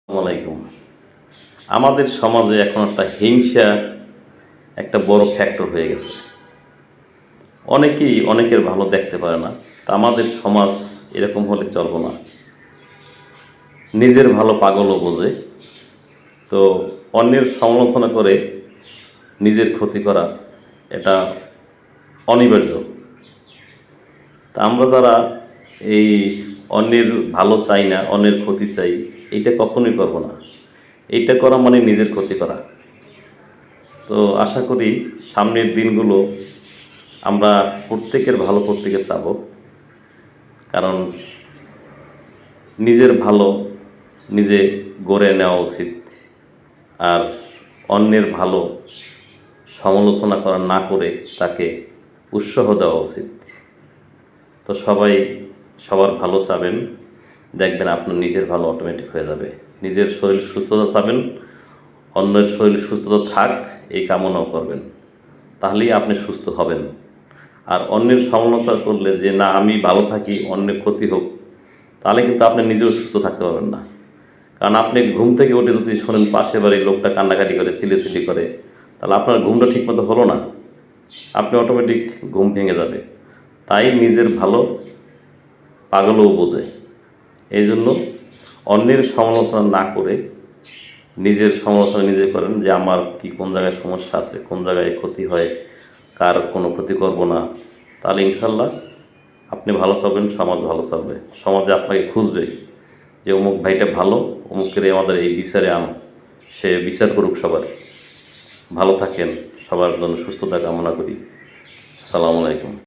আসসালামাইকুম। আমাদের সমাজে এখন একটা হিংসা একটা বড় ফ্যাক্টর হয়ে গেছে। অনেকেই অনেকের ভালো দেখতে পারে না। তা আমাদের সমাজ এরকম হলে চলবে না। নিজের ভালো পাগলও বোঝে। তো অন্যের সমালোচনা করে নিজের ক্ষতি করা এটা অনিবার্য। তা আমরা যারা এই অন্যের ভালো চাই না, অন্যের ক্ষতি চাই, এইটা কখনোই করব না। এইটা করা মানে নিজের ক্ষতি করা। তো আশা করি সামনের দিনগুলো আমরা প্রত্যেকের ভালো প্রত্যেকে চাবো, কারণ নিজের ভালো নিজে গড়ে নেওয়া উচিত। আর অন্যের ভালো সমালোচনা করা না করে তাকে উৎসাহ দেওয়া উচিত। তো সবাই সবার ভালো চাবেন, দেখবেন আপনার নিজের ভালো অটোমেটিক হয়ে যাবে। নিজের শরীর সুস্থতা চাবেন, অন্যের শরীর সুস্থতা থাক এই কামনাও করবেন, তাহলেই আপনি সুস্থ হবেন। আর অন্যের সমালোচনা করলে যে না আমি ভালো থাকি অন্যের ক্ষতি হোক, তাহলে কিন্তু আপনি নিজেও সুস্থ থাকতে পারবেন না। কারণ আপনি ঘুম থেকে উঠে যদি শোনেন পাশের বাড়ির লোকটা কান্নাকাটি করে চিলেচিলি করে, তাহলে আপনার ঘুমটা ঠিকমতো হলো না, আপনি অটোমেটিক ঘুম ভেঙে যাবে। তাই নিজের ভালো পাগলও বোঝে। এই জন্য অন্যের সমালোচনা না করে নিজের সমালোচনা নিজে করেন, যে আমার কি কোন জায়গায় সমস্যা আছে, কোন জায়গায় ক্ষতি হয়, কার কোনো ক্ষতি করব না। তাহলে ইনশাল্লাহ আপনি ভালো চলবেন, সমাজ ভালো চলবে। সমাজে আপনাকে খুঁজবে যে অমুক ভাইটা ভালো, অমুকের আমাদের এই বিচারে আনো, সে বিচার করুক সবার। ভালো থাকেন, সবার জন্য সুস্থতা কামনা করি। আসসালামু আলাইকুম।